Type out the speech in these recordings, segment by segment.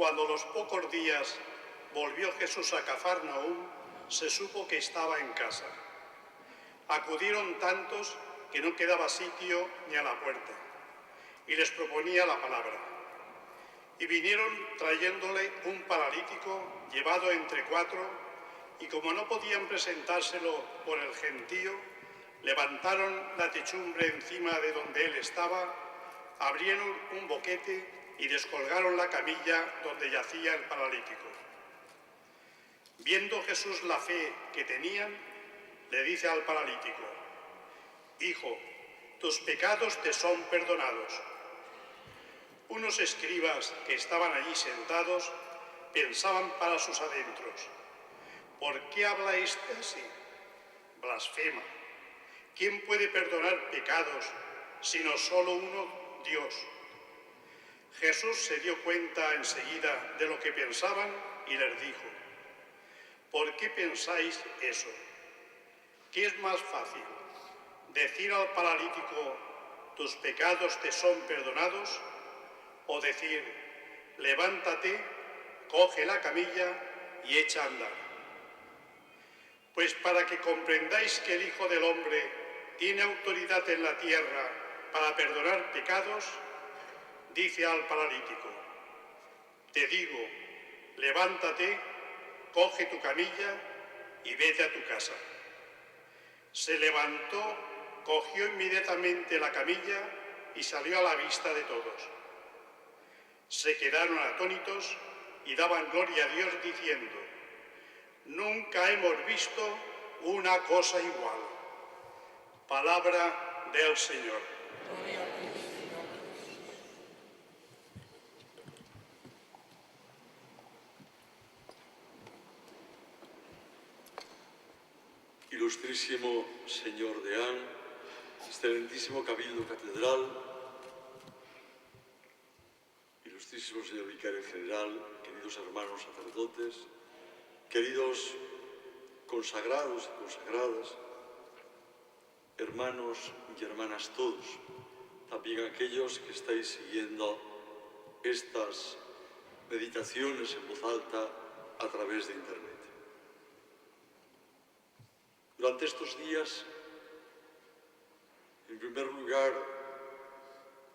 Cuando a los pocos días volvió Jesús a Cafarnaúm, se supo que estaba en casa. Acudieron tantos que no quedaba sitio ni a la puerta, y les proponía la palabra. Y vinieron trayéndole un paralítico llevado entre 4, y como no podían presentárselo por el gentío, levantaron la techumbre encima de donde él estaba, abrieron un boquete y descolgaron la camilla donde yacía el paralítico. Viendo Jesús la fe que tenían, le dice al paralítico: «Hijo, tus pecados te son perdonados». Unos escribas que estaban allí sentados pensaban para sus adentros: ¿por qué habla este así? Blasfema. ¿Quién puede perdonar pecados sino solo uno, Dios? Jesús se dio cuenta enseguida de lo que pensaban y les dijo: ¿por qué pensáis eso? ¿Qué es más fácil? ¿Decir al paralítico: tus pecados te son perdonados? ¿O decir: levántate, coge la camilla y echa a andar? Pues para que comprendáis que el Hijo del Hombre tiene autoridad en la tierra para perdonar pecados, dice al paralítico: te digo, levántate, coge tu camilla y vete a tu casa. Se levantó, cogió inmediatamente la camilla y salió a la vista de todos. Se quedaron atónitos y daban gloria a Dios diciendo: nunca hemos visto una cosa igual. Palabra del Señor. Ilustrísimo señor deán, excelentísimo cabildo catedral, ilustrísimo señor vicario general, queridos hermanos sacerdotes, queridos consagrados y consagradas, hermanos y hermanas todos, también aquellos que estáis siguiendo estas meditaciones en voz alta a través de Internet. Durante estos días, en primer lugar,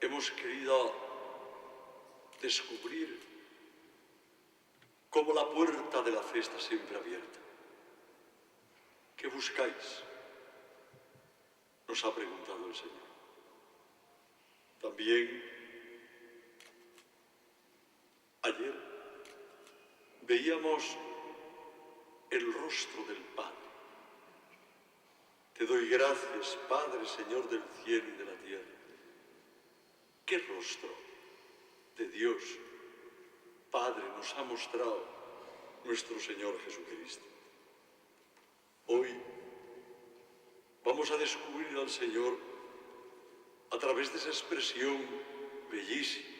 hemos querido descubrir cómo la puerta de la fe está siempre abierta. ¿Qué buscáis?, nos ha preguntado el Señor. También, ayer, veíamos el rostro del Padre. Te doy gracias, Padre, Señor del cielo y de la tierra. ¿Qué rostro de Dios, Padre, nos ha mostrado nuestro Señor Jesucristo? Hoy vamos a descubrir al Señor a través de esa expresión bellísima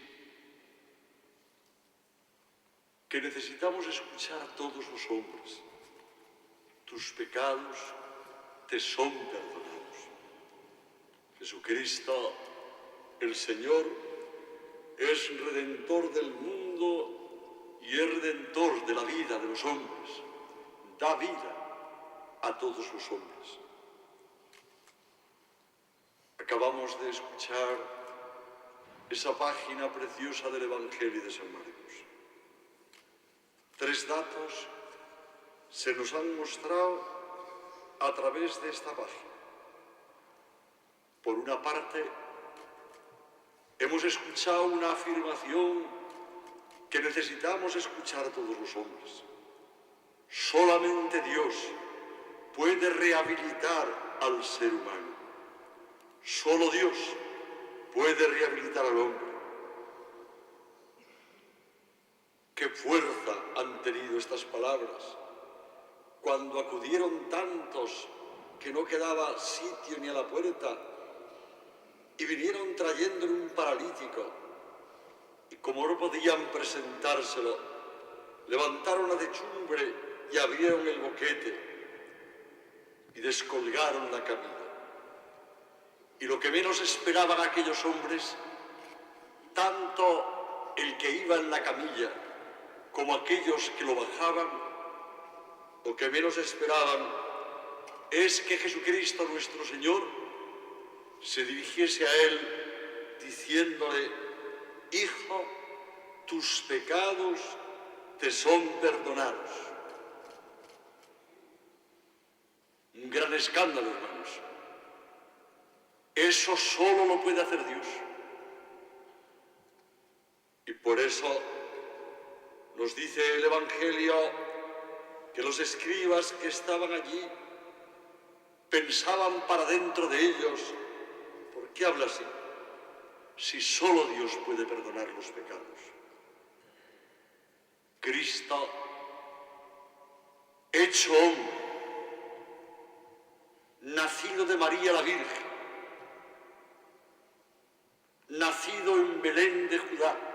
que necesitamos escuchar todos los hombres. Tus pecados te son perdonados. Jesucristo, el Señor, es redentor del mundo y es redentor de la vida de los hombres. Da vida a todos los hombres. Acabamos de escuchar esa página preciosa del Evangelio de San Marcos. 3 datos se nos han mostrado a través de esta página. Por una parte, hemos escuchado una afirmación que necesitamos escuchar todos los hombres. Solamente Dios puede rehabilitar al ser humano. Solo Dios puede rehabilitar al hombre. ¿Qué fuerza han tenido estas palabras cuando acudieron tantos que no quedaba sitio ni a la puerta y vinieron trayéndole un paralítico? Y como no podían presentárselo, levantaron la techumbre y abrieron el boquete y descolgaron la camilla. Y lo que menos esperaban aquellos hombres, tanto el que iba en la camilla como aquellos que lo bajaban, lo que menos esperaban es que Jesucristo nuestro Señor se dirigiese a él diciéndole: Hijo, tus pecados te son perdonados. Un gran escándalo, hermanos. Eso solo lo puede hacer Dios. Y por eso nos dice el Evangelio que los escribas que estaban allí pensaban para dentro de ellos: ¿por qué habla así? Si solo Dios puede perdonar los pecados. Cristo, hecho hombre, nacido de María la Virgen, nacido en Belén de Judá,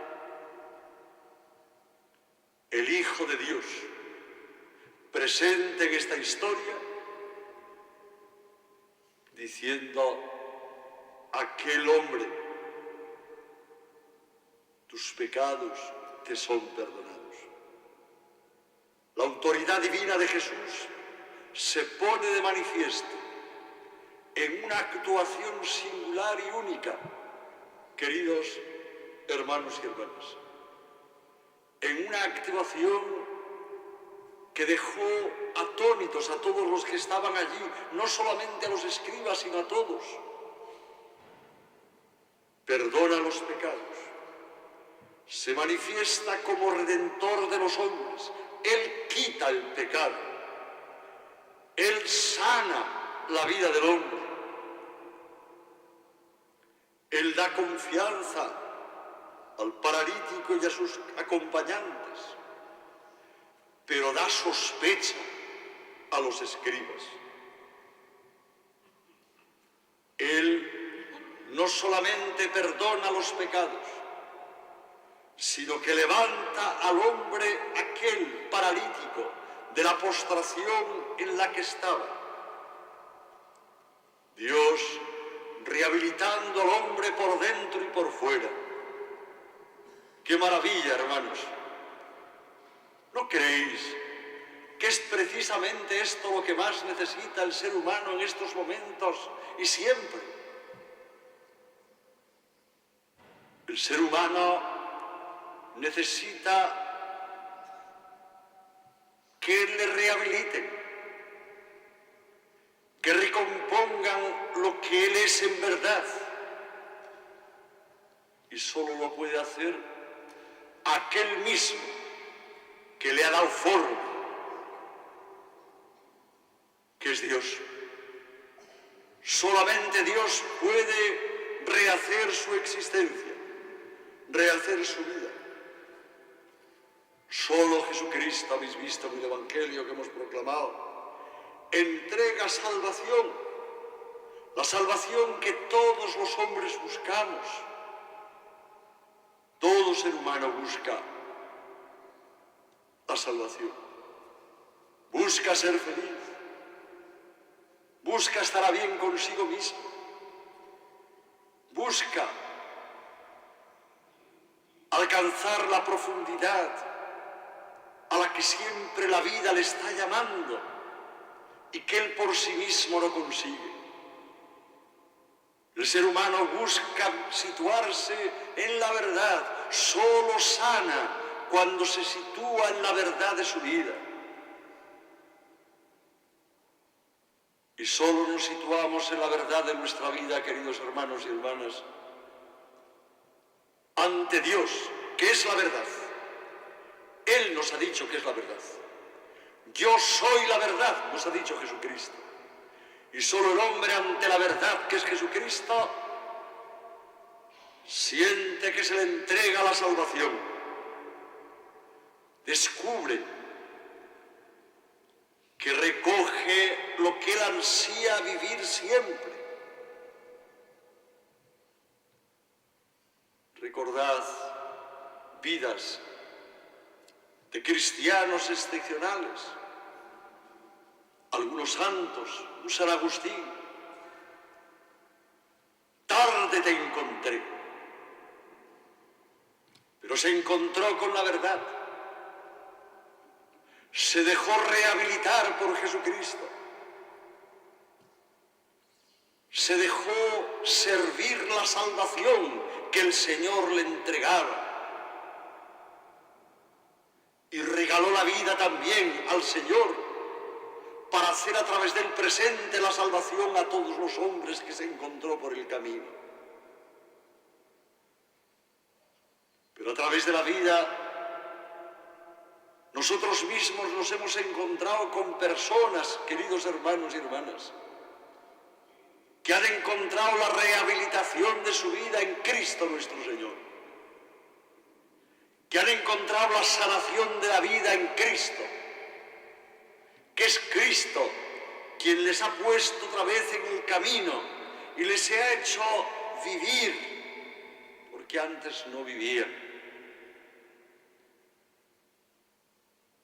el Hijo de Dios, presente en esta historia, diciendo: aquel hombre, tus pecados te son perdonados. La autoridad divina de Jesús se pone de manifiesto en una actuación singular y única, queridos hermanos y hermanas, en una actuación que dejó atónitos a todos los que estaban allí, no solamente a los escribas, sino a todos. Perdona los pecados, se manifiesta como redentor de los hombres. Él quita el pecado, Él sana la vida del hombre, Él da confianza al paralítico y a sus acompañantes, pero da sospecha a los escribas. Él no solamente perdona los pecados, sino que levanta al hombre aquel paralítico de la postración en la que estaba. Dios rehabilitando al hombre por dentro y por fuera. ¡Qué maravilla, hermanos! ¿No creéis que es precisamente esto lo que más necesita el ser humano en estos momentos y siempre? El ser humano necesita que le rehabiliten, que recompongan lo que él es en verdad. Y solo lo puede hacer aquel mismo que le ha dado forma, que es Dios. Solamente Dios puede rehacer su existencia, rehacer su vida. Solo Jesucristo, habéis visto en el Evangelio que hemos proclamado, entrega salvación, la salvación que todos los hombres buscamos. Todo ser humano busca la salvación, busca ser feliz, busca estar a bien consigo mismo, busca alcanzar la profundidad a la que siempre la vida le está llamando y que él por sí mismo no consigue. El ser humano busca situarse en la verdad, solo sana cuando se sitúa en la verdad de su vida. Y solo nos situamos en la verdad de nuestra vida, queridos hermanos y hermanas, ante Dios, que es la verdad. Él nos ha dicho que es la verdad. Yo soy la verdad, nos ha dicho Jesucristo. Y solo el hombre ante la verdad, que es Jesucristo, siente que se le entrega la salvación. Descubre que recoge lo que él ansía vivir siempre. Recordad vidas de cristianos excepcionales, algunos santos, un San Agustín. Tarde te encontré, pero se encontró con la verdad. se dejó rehabilitar por Jesucristo, se dejó servir la salvación que el Señor le entregaba y regaló la vida también al Señor para hacer a través del presente la salvación a todos los hombres que se encontró por el camino. Pero a través de la vida, nosotros mismos nos hemos encontrado con personas, queridos hermanos y hermanas, que han encontrado la rehabilitación de su vida en Cristo nuestro Señor, que han encontrado la sanación de la vida en Cristo, que es Cristo quien les ha puesto otra vez en el camino y les ha hecho vivir, porque antes no vivían.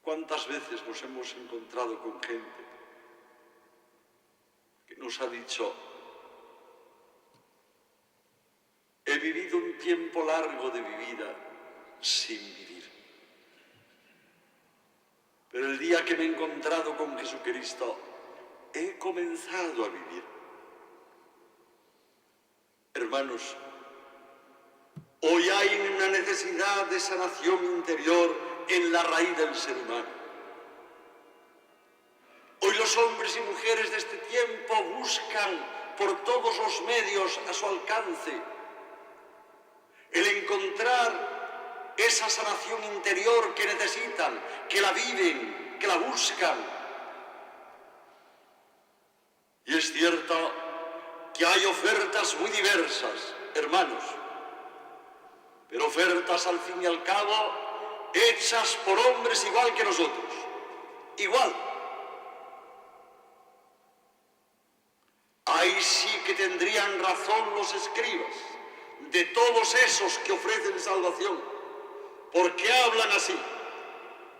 ¿Cuántas veces nos hemos encontrado con gente que nos ha dicho: he vivido un tiempo largo de mi vida sin vivir, pero el día que me he encontrado con Jesucristo he comenzado a vivir? Hermanos, hoy hay una necesidad de sanación interior en la raíz del ser humano. Hoy los hombres y mujeres de este tiempo buscan por todos los medios a su alcance el encontrar esa sanación interior que necesitan, que la viven, que la buscan. Y es cierto que hay ofertas muy diversas, hermanos, pero ofertas al fin y al cabo hechas por hombres igual que nosotros, igual. Ahí sí que tendrían razón los escribas de todos esos que ofrecen salvación, porque hablan así.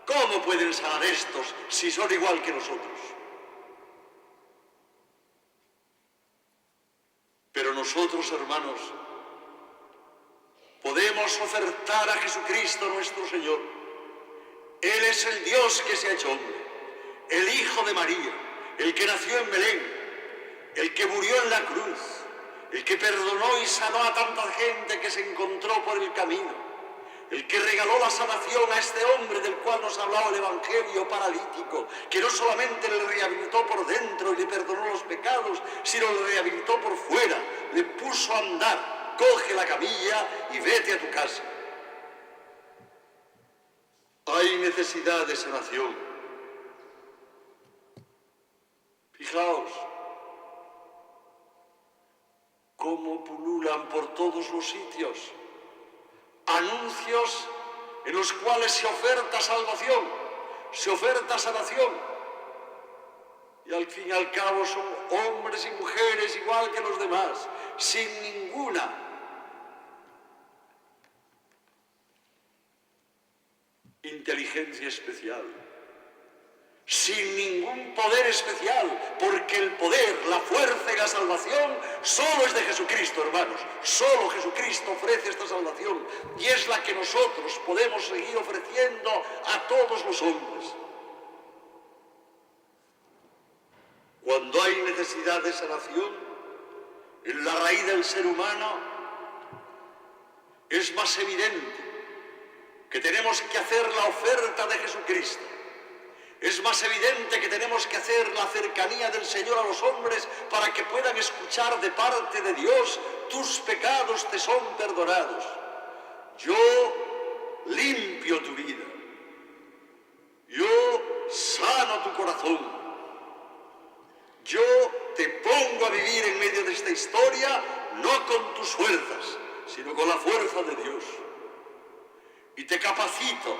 ¿Cómo pueden sanar estos si son igual que nosotros? Pero nosotros, hermanos, podemos ofertar a Jesucristo nuestro Señor. Él es el Dios que se ha hecho hombre, el Hijo de María, el que nació en Belén, el que murió en la cruz, el que perdonó y sanó a tanta gente que se encontró por el camino, el que regaló la sanación a este hombre del cual nos ha hablado el Evangelio, paralítico, que no solamente le rehabilitó por dentro y le perdonó los pecados, sino le rehabilitó por fuera, le puso a andar. Coge la camilla y vete a tu casa. Hay necesidad de sanación. Fijaos cómo pululan por todos los sitios anuncios en los cuales se oferta salvación, se oferta sanación. Y al fin y al cabo son hombres y mujeres igual que los demás, sin ninguna inteligencia especial, sin ningún poder especial, porque el poder, la fuerza y la salvación solo es de Jesucristo, hermanos. Solo Jesucristo ofrece esta salvación y es la que nosotros podemos seguir ofreciendo a todos los hombres. Cuando hay necesidad de sanación en la raíz del ser humano, es más evidente que tenemos que hacer la oferta de Jesucristo. Es más evidente que tenemos que hacer la cercanía del Señor a los hombres para que puedan escuchar de parte de Dios: tus pecados te son perdonados. Yo limpio tu vida. Yo sano tu corazón. Yo te pongo a vivir en medio de esta historia, no con tus fuerzas, sino con la fuerza de Dios. Y te capacito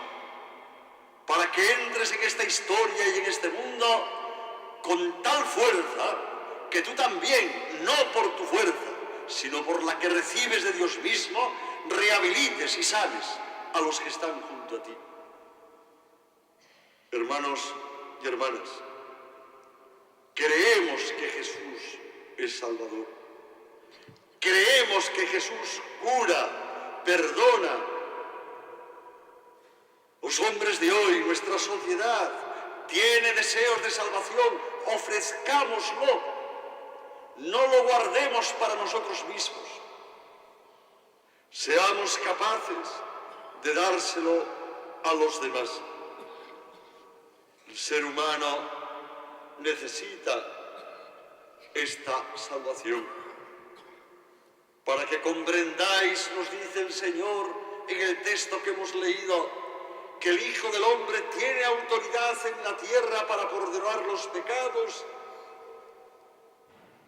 para que entres en esta historia y en este mundo con tal fuerza que tú también, no por tu fuerza, sino por la que recibes de Dios mismo, rehabilites y sanes a los que están junto a ti. Hermanos y hermanas, creemos que Jesús es Salvador. Creemos que Jesús cura, perdona. Los hombres de hoy, nuestra sociedad, tiene deseos de salvación, ofrezcámoslo. No lo guardemos para nosotros mismos. Seamos capaces de dárselo a los demás. El ser humano necesita esta salvación. Para que comprendáis, nos dice el Señor en el texto que hemos leído, que el Hijo del Hombre tiene autoridad en la tierra para perdonar los pecados.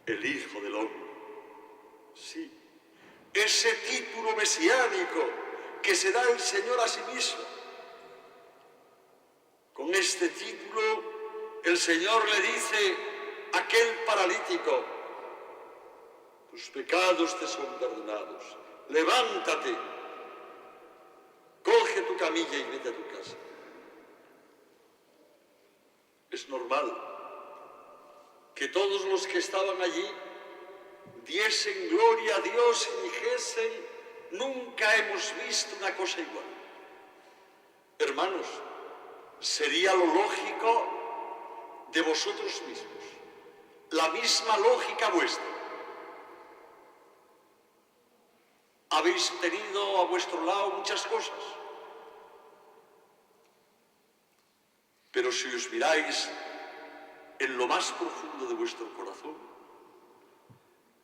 El Hijo del Hombre, sí, ese título mesiánico que se da el Señor a sí mismo. Con este título, el Señor le dice a aquel paralítico: tus pecados te son perdonados, levántate, coge tu camilla y vete a tu casa. Es normal que todos los que estaban allí diesen gloria a Dios y dijesen: nunca hemos visto una cosa igual. Hermanos, sería lo lógico de vosotros mismos, la misma lógica vuestra. Habéis tenido a vuestro lado muchas cosas, pero si os miráis en lo más profundo de vuestro corazón,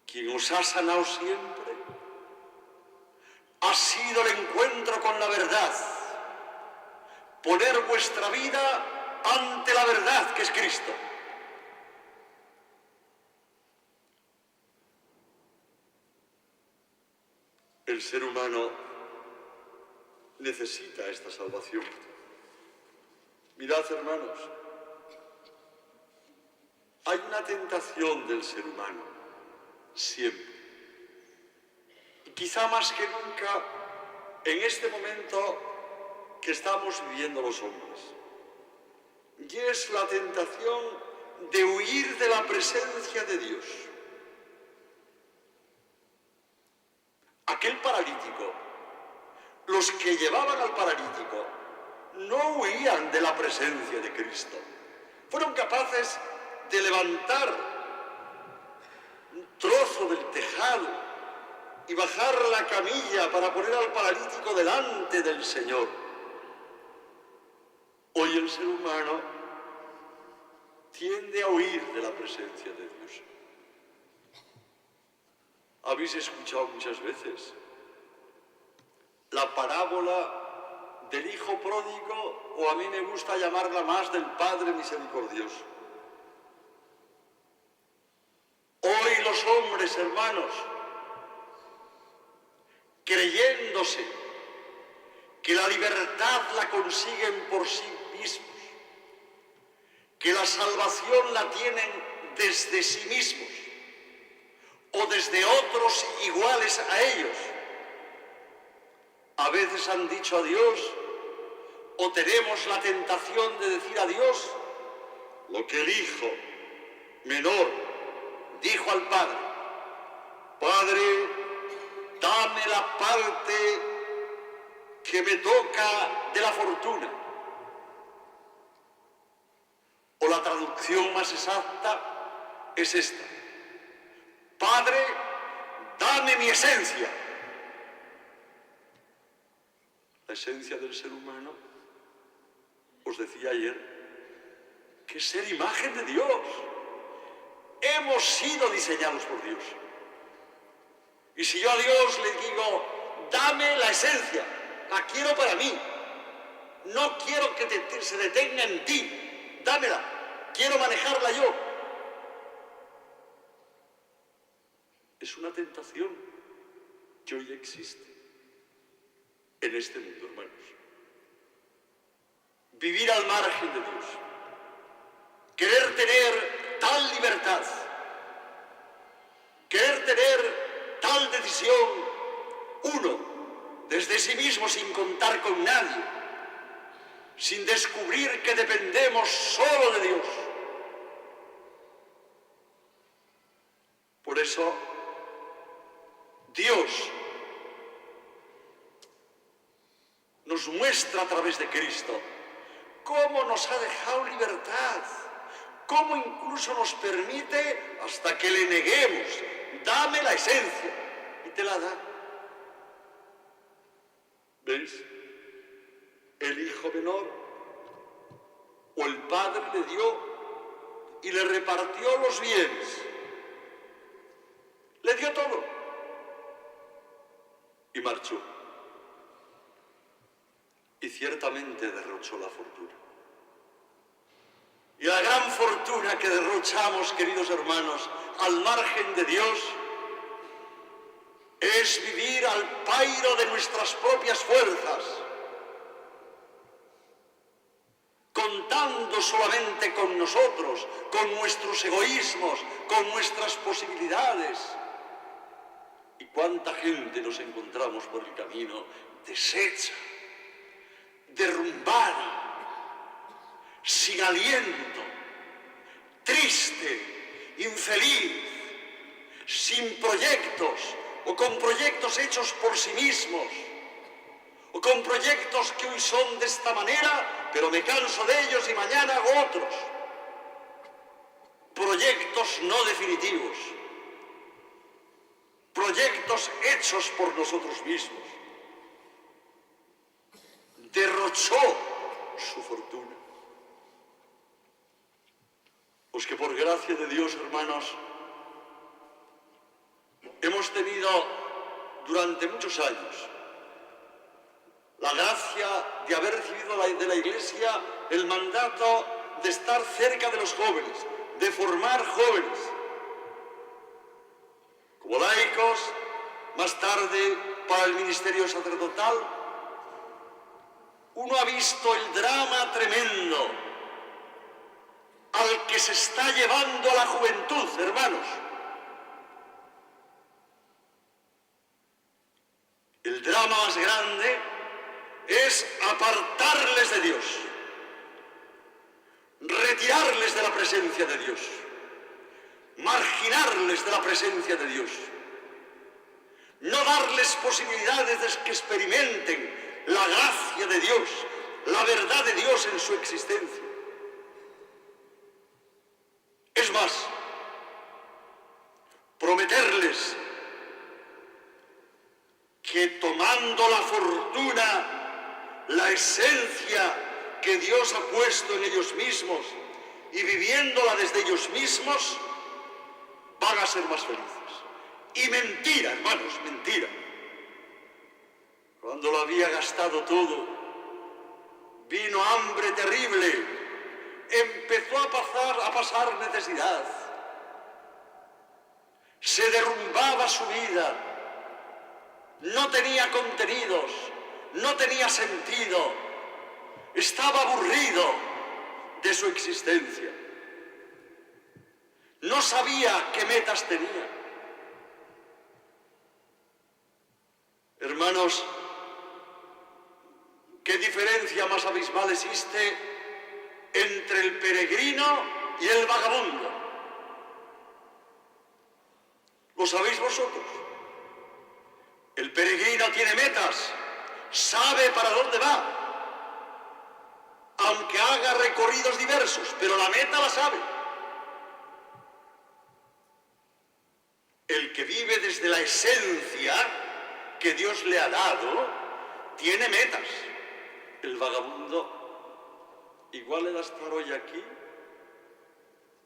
quien os ha sanado siempre ha sido el encuentro con la verdad, poner vuestra vida ante la verdad que es Cristo. El ser humano necesita esta salvación. Mirad, hermanos, hay una tentación del ser humano, siempre. Y quizá más que nunca, en este momento que estamos viviendo los hombres. Y es la tentación de huir de la presencia de Dios. Aquel paralítico, los que llevaban al paralítico, no huían de la presencia de Cristo. Fueron capaces de levantar un trozo del tejado y bajar la camilla para poner al paralítico delante del Señor. Hoy el ser humano tiende a huir de la presencia de Dios. Habéis escuchado muchas veces la parábola del hijo pródigo, o a mí me gusta llamarla más del Padre misericordioso. Hoy los hombres, hermanos, creyéndose que la libertad la consiguen por sí mismos, que la salvación la tienen desde sí mismos o desde otros iguales a ellos, a veces han dicho a Dios, o tenemos la tentación de decir a Dios lo que el hijo menor dijo al padre: Padre, dame la parte que me toca de la fortuna. O la traducción más exacta es esta: Padre, dame mi esencia. La esencia del ser humano, os decía ayer, que es ser imagen de Dios. Hemos sido diseñados por Dios. Y si yo a Dios le digo, dame la esencia, la quiero para mí, no quiero que se detenga en ti, dámela, quiero manejarla yo. Es una tentación que hoy existe en este mundo, hermanos. Vivir al margen de Dios, querer tener tal libertad, querer tener tal decisión, uno, desde sí mismo, sin contar con nadie, sin descubrir que dependemos solo de Dios. Por eso, Dios nos muestra a través de Cristo cómo nos ha dejado libertad, cómo incluso nos permite, hasta que le neguemos, dame la esencia, y te la da. ¿Veis? El hijo menor, o el padre le dio y le repartió los bienes, le dio todo y marchó. Y ciertamente derrochó la fortuna. Y la gran fortuna que derrochamos, queridos hermanos, al margen de Dios, es vivir al pairo de nuestras propias fuerzas, contando solamente con nosotros, con nuestros egoísmos, con nuestras posibilidades. Y cuánta gente nos encontramos por el camino deshecha, derrumbada, sin aliento, triste, infeliz, sin proyectos, o con proyectos hechos por sí mismos, o con proyectos que hoy son de esta manera, pero me canso de ellos y mañana hago otros. Proyectos no definitivos, proyectos hechos por nosotros mismos. Derrochó su fortuna. Pues que por gracia de Dios, hermanos, hemos tenido durante muchos años la gracia de haber recibido de la Iglesia el mandato de estar cerca de los jóvenes, de formar jóvenes. Como laicos, más tarde para el ministerio sacerdotal, uno ha visto el drama tremendo al que se está llevando a la juventud, hermanos. El drama más grande es apartarles de Dios, retirarles de la presencia de Dios, marginarles de la presencia de Dios, no darles posibilidades de que experimenten la gracia de Dios, la verdad de Dios en su existencia. Es más, prometerles que tomando la fortuna, la esencia que Dios ha puesto en ellos mismos y viviéndola desde ellos mismos, van a ser más felices. Y mentira, hermanos, mentira. Cuando lo había gastado todo, vino hambre terrible, empezó a pasar necesidad, se derrumbaba su vida, no tenía contenidos, no tenía sentido, estaba aburrido de su existencia, no sabía qué metas tenía. Hermanos, ¿qué diferencia más abismal existe entre el peregrino y el vagabundo? ¿Lo sabéis vosotros? El peregrino tiene metas, sabe para dónde va, aunque haga recorridos diversos, pero la meta la sabe. El que vive desde la esencia que Dios le ha dado, tiene metas. El vagabundo igual le da estar hoy aquí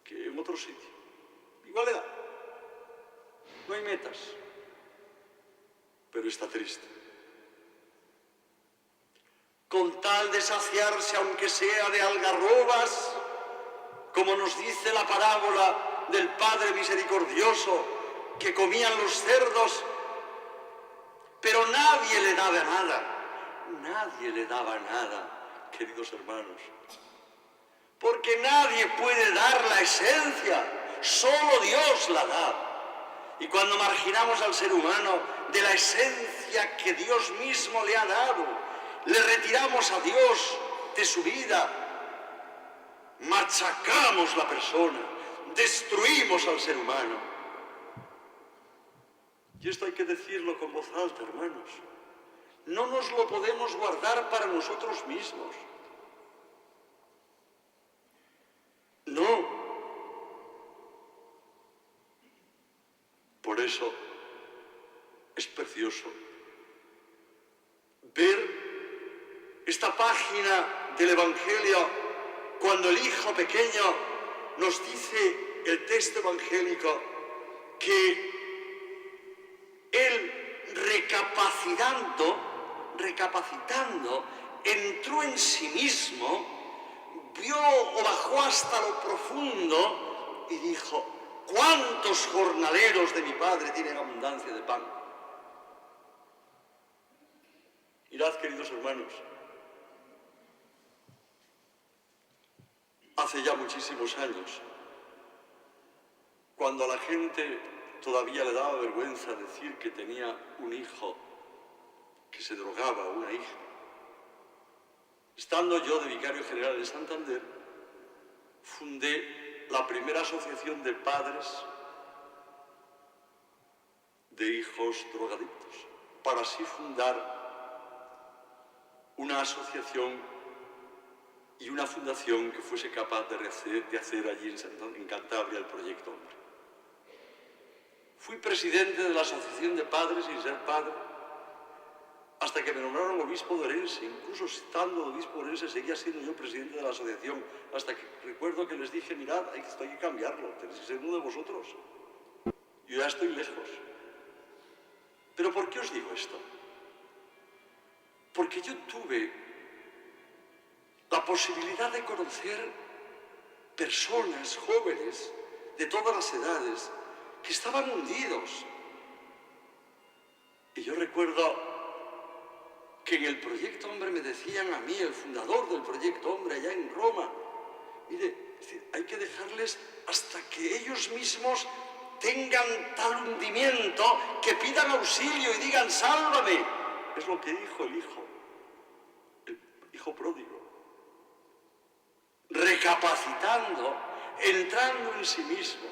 que en otro sitio. Igual le da. No hay metas. Pero está triste. Con tal de saciarse, aunque sea de algarrobas, como nos dice la parábola del Padre misericordioso, que comían los cerdos, pero nadie le daba nada, queridos hermanos, porque nadie puede dar la esencia, solo Dios la da. Y cuando marginamos al ser humano de la esencia que Dios mismo le ha dado, le retiramos a Dios de su vida, machacamos la persona, destruimos al ser humano. Y esto hay que decirlo con voz alta, hermanos. No nos lo podemos guardar para nosotros mismos. Por eso es precioso ver esta página del Evangelio cuando el hijo pequeño nos dice el texto evangélico que él recapacitando, entró en sí mismo, vio o bajó hasta lo profundo y dijo: ¿cuántos jornaleros de mi padre tienen abundancia de pan? Mirad, queridos hermanos, hace ya muchísimos años, cuando a la gente todavía le daba vergüenza decir que tenía un hijo que se drogaba, o una hija, estando yo de vicario general en Santander, fundé la primera asociación de padres de hijos drogadictos, para así fundar una asociación y una fundación que fuese capaz de hacer allí en Cantabria el Proyecto Hombre. Fui presidente de la Asociación de Padres sin ser padre, hasta que me nombraron obispo de Orense. Incluso estando obispo de Orense seguía siendo yo presidente de la asociación, hasta que recuerdo que les dije: mirad, esto hay que cambiarlo, tenéis que ser uno de vosotros. Yo ya estoy lejos. ¿Pero por qué os digo esto? Porque yo tuve la posibilidad de conocer personas jóvenes de todas las edades que estaban hundidos. Y yo recuerdo que en el Proyecto Hombre me decían a mí, el fundador del Proyecto Hombre allá en Roma: mire, hay que dejarles hasta que ellos mismos tengan tal hundimiento que pidan auxilio y digan: sálvame. Es lo que dijo el hijo pródigo. Recapacitando, entrando en sí mismo.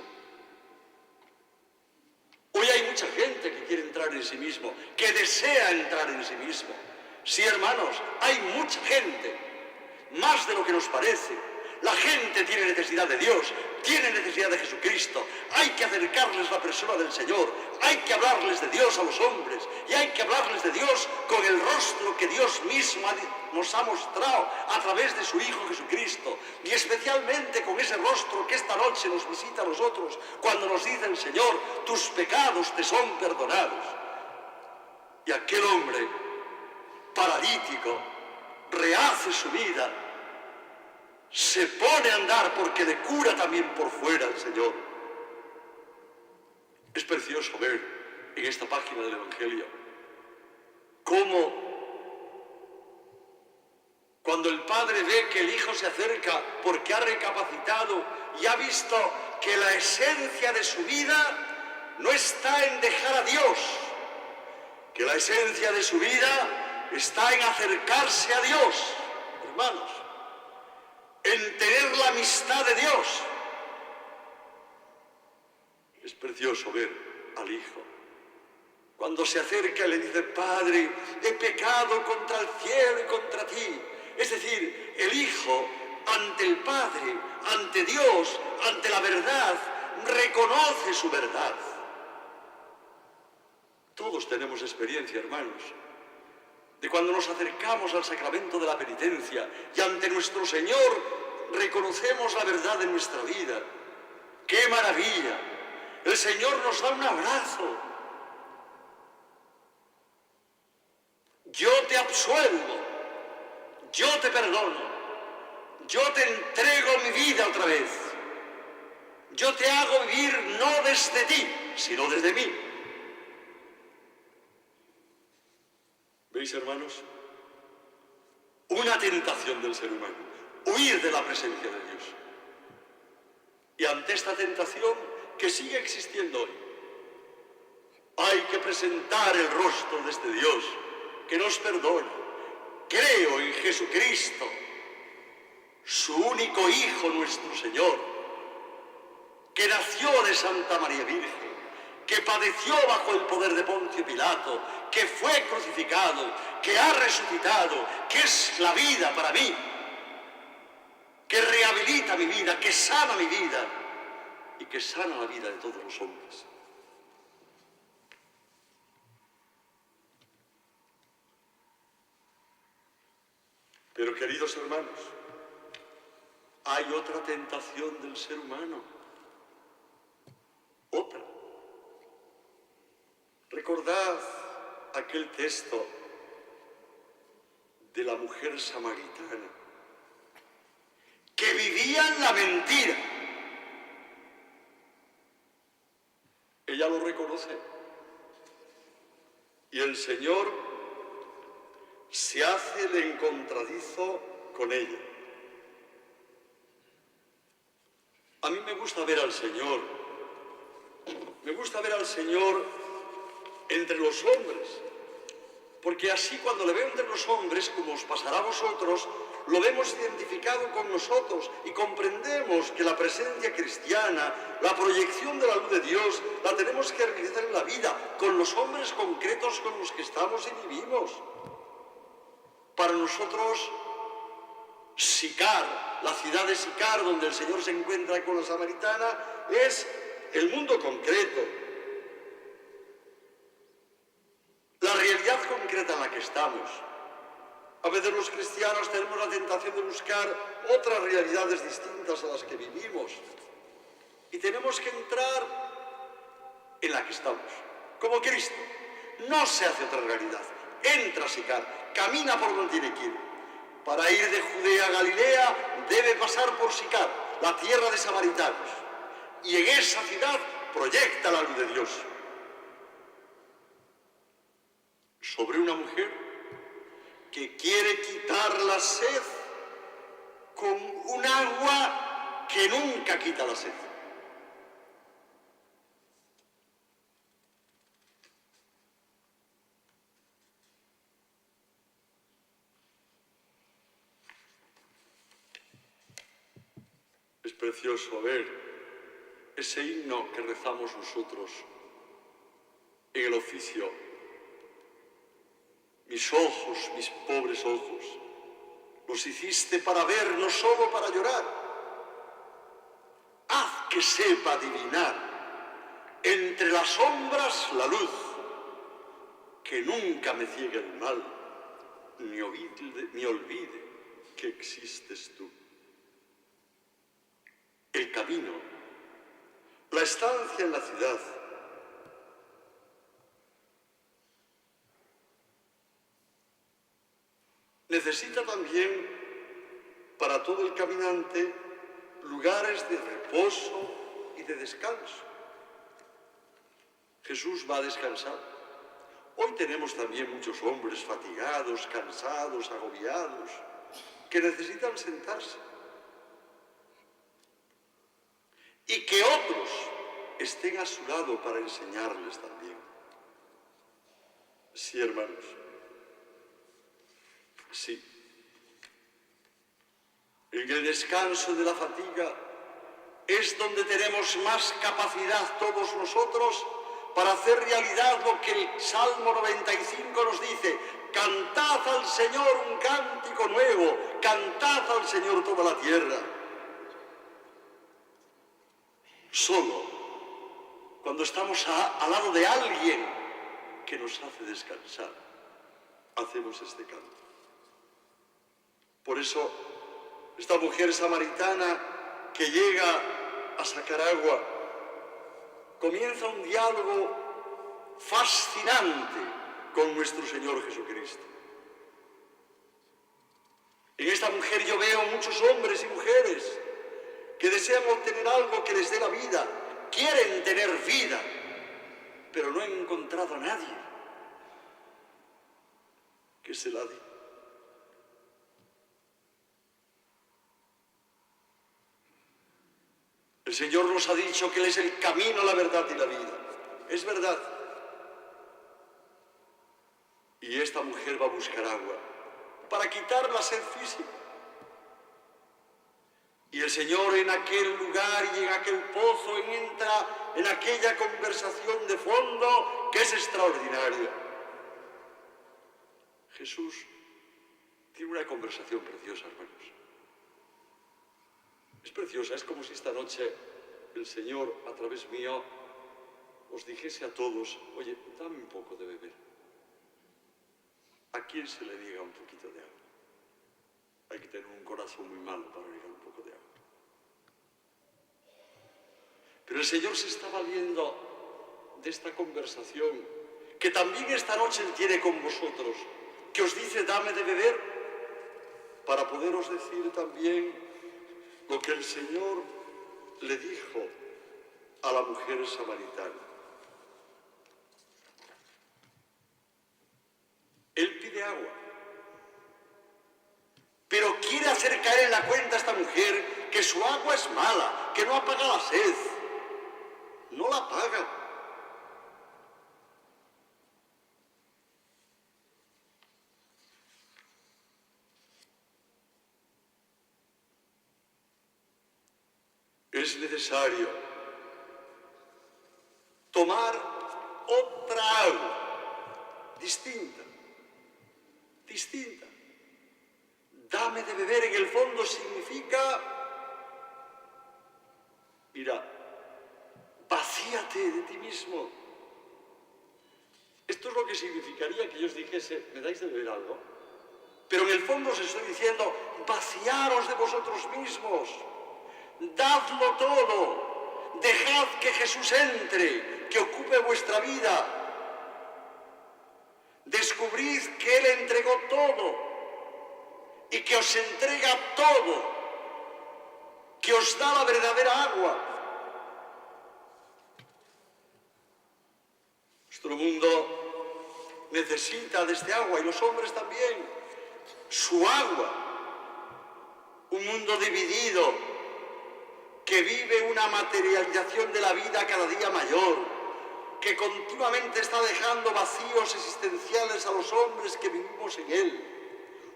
Hoy hay mucha gente que quiere entrar en sí mismo, que desea entrar en sí mismo. Sí, hermanos, hay mucha gente, más de lo que nos parece. La gente tiene necesidad de Dios, tiene necesidad de Jesucristo. Hay que acercarles la persona del Señor, hay que hablarles de Dios a los hombres, y hay que hablarles de Dios con el rostro que Dios mismo nos ha mostrado a través de su Hijo Jesucristo, y especialmente con ese rostro que esta noche nos visita a nosotros cuando nos dice el Señor: tus pecados te son perdonados. Y aquel hombre paralítico rehace su vida, se pone a andar porque le cura también por fuera el Señor. Es precioso ver en esta página del Evangelio cómo cuando el Padre ve que el Hijo se acerca porque ha recapacitado y ha visto que la esencia de su vida no está en dejar a Dios, que la esencia de su vida está en acercarse a Dios, hermanos, en tener la amistad de Dios. Es precioso ver al Hijo cuando se acerca y le dice: Padre, he pecado contra el cielo y contra ti. Es decir, el Hijo ante el Padre, ante Dios, ante la verdad, reconoce su verdad. Todos tenemos experiencia, hermanos, de cuando nos acercamos al sacramento de la penitencia y ante nuestro Señor reconocemos la verdad de nuestra vida. ¡Qué maravilla! El Señor nos da un abrazo. Yo te absuelvo, yo te perdono, yo te entrego mi vida otra vez. Yo te hago vivir no desde ti, sino desde mí. ¿Veis, hermanos? Una tentación del ser humano, huir de la presencia de Dios. Y ante esta tentación que sigue existiendo hoy, hay que presentar el rostro de este Dios que nos perdona. Creo en Jesucristo, su único Hijo, nuestro Señor, que nació de Santa María Virgen, que padeció bajo el poder de Poncio Pilato, que fue crucificado, que ha resucitado, que es la vida para mí, que rehabilita mi vida, que sana mi vida y que sana la vida de todos los hombres. queridos hermanos, hay otra tentación del ser humano. Otra. Recordad aquel texto de la mujer samaritana que vivía en la mentira. Ella lo reconoce. Y el Señor se hace el encontradizo con ella. A mí me gusta ver al Señor. Me gusta ver al Señor entre los hombres. Porque así cuando le veo entre los hombres, como os pasará a vosotros, lo vemos identificado con nosotros y comprendemos que la presencia cristiana, la proyección de la luz de Dios, la tenemos que realizar en la vida, con los hombres concretos con los que estamos y vivimos. Para nosotros, Sicar, la ciudad de Sicar, donde el Señor se encuentra con la samaritana, es el mundo concreto. La realidad concreta en la que estamos. A veces los cristianos tenemos la tentación de buscar otras realidades distintas a las que vivimos. Y tenemos que entrar en la que estamos. Como Cristo. No se hace otra realidad. Entra a Sicar, camina por donde tiene que ir. Para ir de Judea a Galilea debe pasar por Sicar, la tierra de samaritanos. Y en esa ciudad proyecta la luz de Dios. Sobre una mujer que quiere quitar la sed con un agua que nunca quita la sed. Es precioso ver ese himno que rezamos nosotros en el oficio. Mis ojos, mis pobres ojos, los hiciste para ver, no solo para llorar. Haz que sepa adivinar entre las sombras la luz, que nunca me ciegue el mal, ni olvide que existes tú. El camino, la estancia en la ciudad, necesita también, para todo el caminante, lugares de reposo y de descanso. Jesús va a descansar. Hoy tenemos también muchos hombres fatigados, cansados, agobiados, que necesitan sentarse. Y que otros estén a su lado para enseñarles también. Sí, hermanos. Sí. En el descanso de la fatiga es donde tenemos más capacidad todos nosotros para hacer realidad lo que el Salmo 95 nos dice: cantad al Señor un cántico nuevo, cantad al Señor toda la tierra. Solo cuando estamos al lado de alguien que nos hace descansar, hacemos este canto. Por eso, esta mujer samaritana que llega a sacar agua, comienza un diálogo fascinante con nuestro Señor Jesucristo. En esta mujer yo veo muchos hombres y mujeres que desean obtener algo que les dé la vida, quieren tener vida, pero no han encontrado a nadie que se la dé. El Señor nos ha dicho que Él es el camino, la verdad y la vida. Es verdad. Y esta mujer va a buscar agua para quitar la sed física. Y el Señor en aquel lugar y en aquel pozo entra en aquella conversación de fondo que es extraordinaria. Jesús tiene una conversación preciosa, hermanos. Es preciosa, es como si esta noche el Señor, a través mío, os dijese a todos: oye, dame un poco de beber. ¿A quién se le diga un poquito de agua? Hay que tener un corazón muy malo para negar un poco de agua. Pero el Señor se está valiendo de esta conversación que también esta noche Él tiene con vosotros, que os dice, dame de beber, para poderos decir también lo que el Señor le dijo a la mujer samaritana. Él pide agua, pero quiere hacer caer en la cuenta a esta mujer que su agua es mala, que no apaga la sed. No la apaga. Es necesario tomar otra agua, distinta. Dame de beber, en el fondo significa, mira, vacíate de ti mismo. Esto es lo que significaría que yo os dijese, ¿me dais de beber algo? Pero en el fondo os estoy diciendo, vaciaros de vosotros mismos, dadlo todo, dejad que Jesús entre, que ocupe vuestra vida. Descubrid que Él entregó todo y que os entrega todo, que os da la verdadera agua. Nuestro mundo necesita de este agua y los hombres también, su agua. Un mundo dividido que vive una materialización de la vida cada día mayor, que continuamente está dejando vacíos existenciales a los hombres que vivimos en él.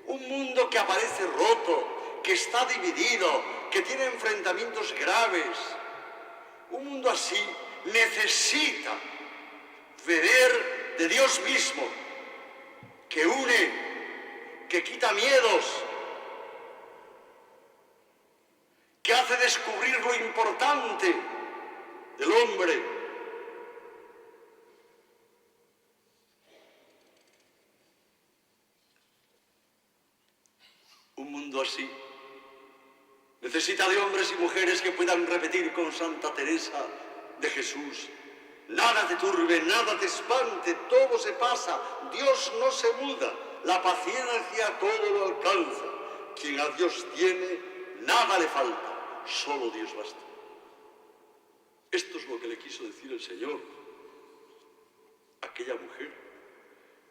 Un mundo que aparece roto, que está dividido, que tiene enfrentamientos graves. Un mundo así necesita beber de Dios mismo, que une, que quita miedos, que hace descubrir lo importante del hombre. Un mundo así necesita de hombres y mujeres que puedan repetir con Santa Teresa de Jesús: nada te turbe, nada te espante, todo se pasa, Dios no se muda, la paciencia todo lo alcanza. Quien a Dios tiene, nada le falta, solo Dios basta. Esto es lo que le quiso decir el Señor a aquella mujer.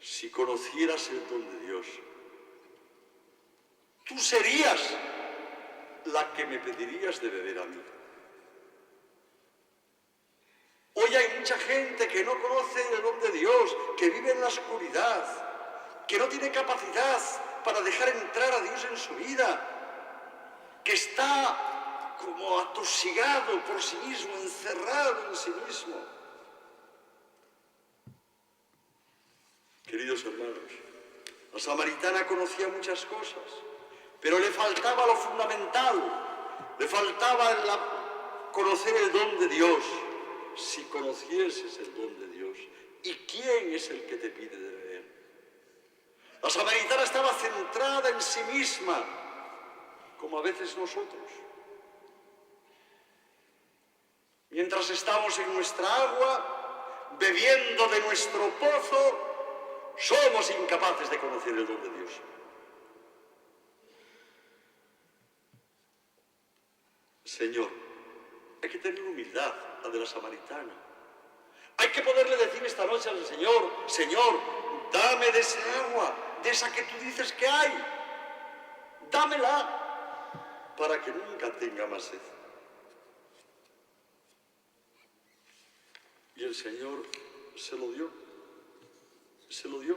Si conocieras el don de Dios, tú serías la que me pedirías de beber a mí. Hoy hay mucha gente que no conoce el don de Dios, que vive en la oscuridad, que no tiene capacidad para dejar entrar a Dios en su vida, que está como atosigado por sí mismo, encerrado en sí mismo. Queridos hermanos, la samaritana conocía muchas cosas, pero le faltaba lo fundamental, le faltaba conocer el don de Dios. Si conocieses el don de Dios, ¿y quién es el que te pide de beber? La samaritana estaba centrada en sí misma, como a veces nosotros. Mientras estamos en nuestra agua, bebiendo de nuestro pozo, somos incapaces de conocer el don de Dios. Señor, hay que tener humildad, la de la samaritana. Hay que poderle decir esta noche al Señor: Señor, dame de esa agua, de esa que tú dices que hay. Dámela para que nunca tenga más sed. Y el Señor se lo dio. Se lo dio.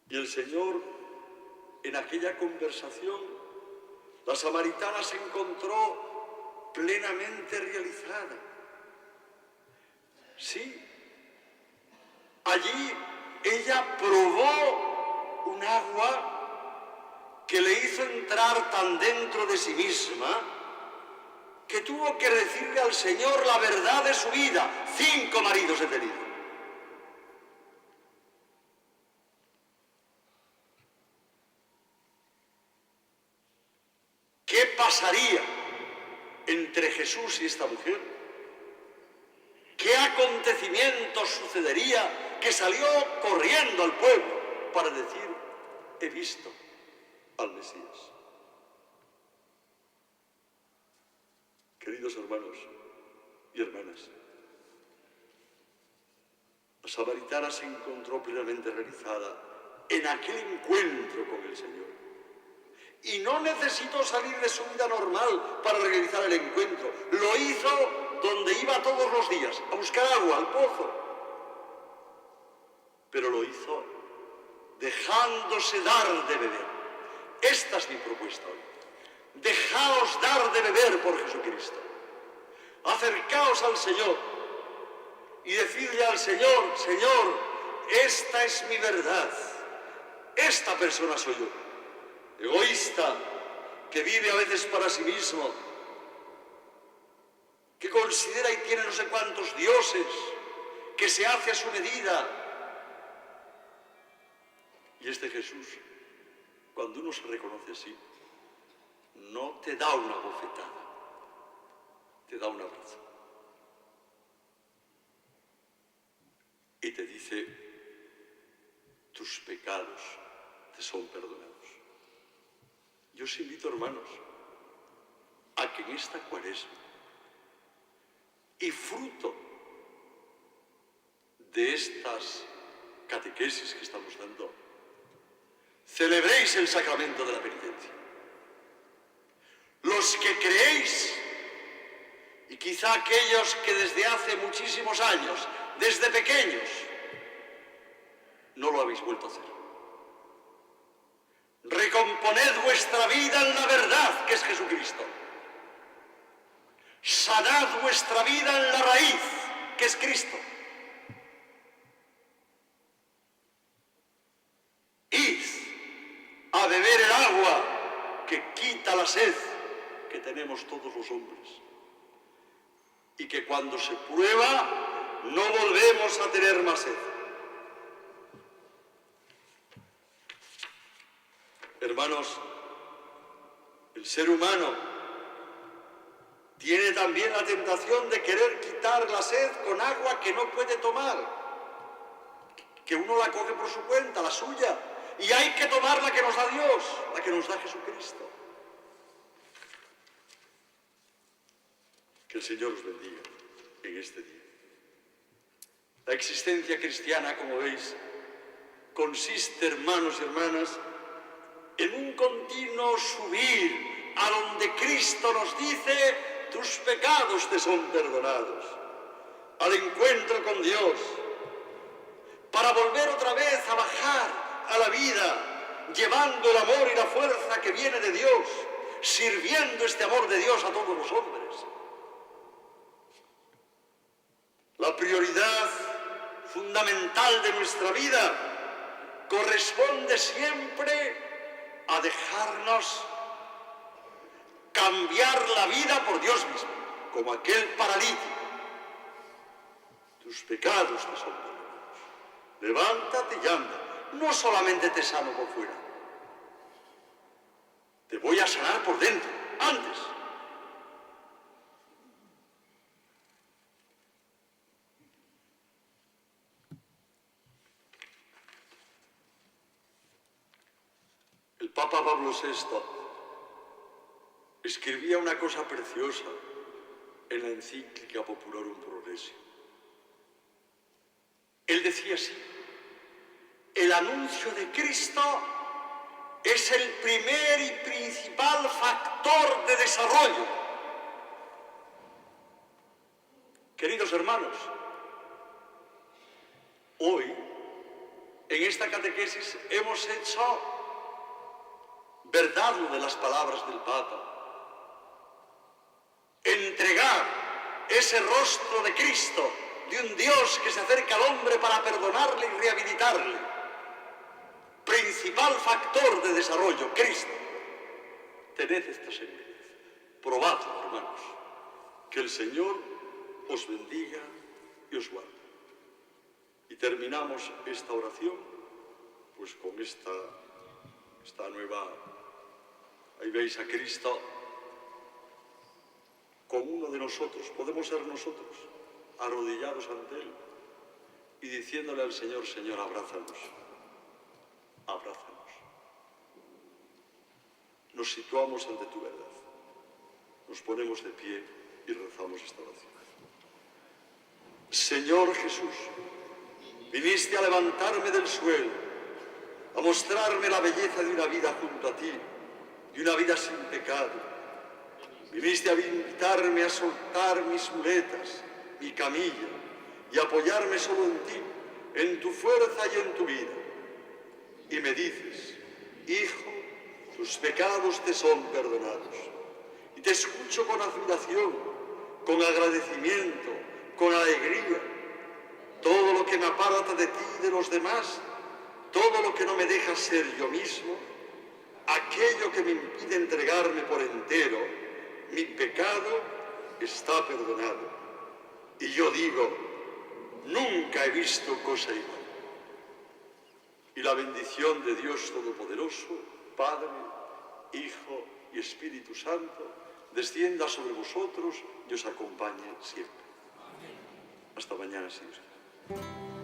Y el Señor, en aquella conversación, la samaritana se encontró plenamente realizada. Sí, allí ella probó un agua que le hizo entrar tan dentro de sí misma que tuvo que decirle al Señor la verdad de su vida. 5 maridos he tenido. pasaría entre Jesús y esta mujer? ¿Qué acontecimiento sucedería que salió corriendo al pueblo para decir, he visto al Mesías? Queridos hermanos y hermanas, la samaritana se encontró plenamente realizada en aquel encuentro con el Señor. Y no necesitó salir de su vida normal para realizar el encuentro. Lo hizo donde iba todos los días, a buscar agua, al pozo. Pero lo hizo dejándose dar de beber. Esta es mi propuesta hoy. Dejaos dar de beber por Jesucristo. Acercaos al Señor y decidle al Señor, Señor, esta es mi verdad. Esta persona soy yo. Egoísta, que vive a veces para sí mismo, que considera y tiene no sé cuántos dioses, que se hace a su medida. Y este Jesús, cuando uno se reconoce así, no te da una bofetada, te da un abrazo. Y te dice, tus pecados te son perdonados. Yo os invito, hermanos, a que en esta Cuaresma, y fruto de estas catequesis que estamos dando, celebréis el sacramento de la penitencia. Los que creéis, y quizá aquellos que desde hace muchísimos años, desde pequeños, no lo habéis vuelto a hacer. Recomponed vuestra vida en la verdad, que es Jesucristo. Sanad vuestra vida en la raíz, que es Cristo. Id a beber el agua que quita la sed que tenemos todos los hombres. Y que cuando se prueba, no volvemos a tener más sed. Hermanos, el ser humano tiene también la tentación de querer quitar la sed con agua que no puede tomar, que uno la coge por su cuenta, la suya, y hay que tomar la que nos da Dios, la que nos da Jesucristo. Que el Señor os bendiga en este día. La existencia cristiana, como veis, consiste, hermanos y hermanas, en un continuo subir a donde Cristo nos dice, tus pecados te son perdonados, al encuentro con Dios, para volver otra vez a bajar a la vida, llevando el amor y la fuerza que viene de Dios, sirviendo este amor de Dios a todos los hombres. La prioridad fundamental de nuestra vida corresponde siempre a dejarnos cambiar la vida por Dios mismo, como aquel paralítico. Tus pecados te son perdonados. Levántate y anda. No solamente te sano por fuera, te voy a sanar por dentro, antes. El Papa Pablo VI escribía una cosa preciosa en la encíclica Popularum Progressio. Él decía así: el anuncio de Cristo es el primer y principal factor de desarrollo. Queridos hermanos, hoy en esta catequesis hemos hecho verdad lo de las palabras del Papa. Entregar ese rostro de Cristo, de un Dios que se acerca al hombre para perdonarle y rehabilitarle. Principal factor de desarrollo, Cristo. Tened esta seguridad. Probadlo, hermanos. Que el Señor os bendiga y os guarde. Y terminamos esta oración pues con esta nueva. Ahí veis a Cristo con uno de nosotros, podemos ser nosotros, arrodillados ante Él y diciéndole al Señor, Señor, abrázanos, abrázanos. Nos situamos ante tu verdad, nos ponemos de pie y rezamos esta oración. Señor Jesús, viniste a levantarme del suelo, a mostrarme la belleza de una vida junto a ti, de una vida sin pecado. Viniste a invitarme a soltar mis muletas, mi camilla, y apoyarme solo en ti, en tu fuerza y en tu vida. Y me dices, hijo, tus pecados te son perdonados. Y te escucho con admiración, con agradecimiento, con alegría. Todo lo que me aparta de ti y de los demás, todo lo que no me deja ser yo mismo, aquello que me impide entregarme por entero, mi pecado está perdonado. Y yo digo, nunca he visto cosa igual. Y la bendición de Dios Todopoderoso, Padre, Hijo y Espíritu Santo, descienda sobre vosotros y os acompañe siempre. Hasta mañana, si Dios quiere.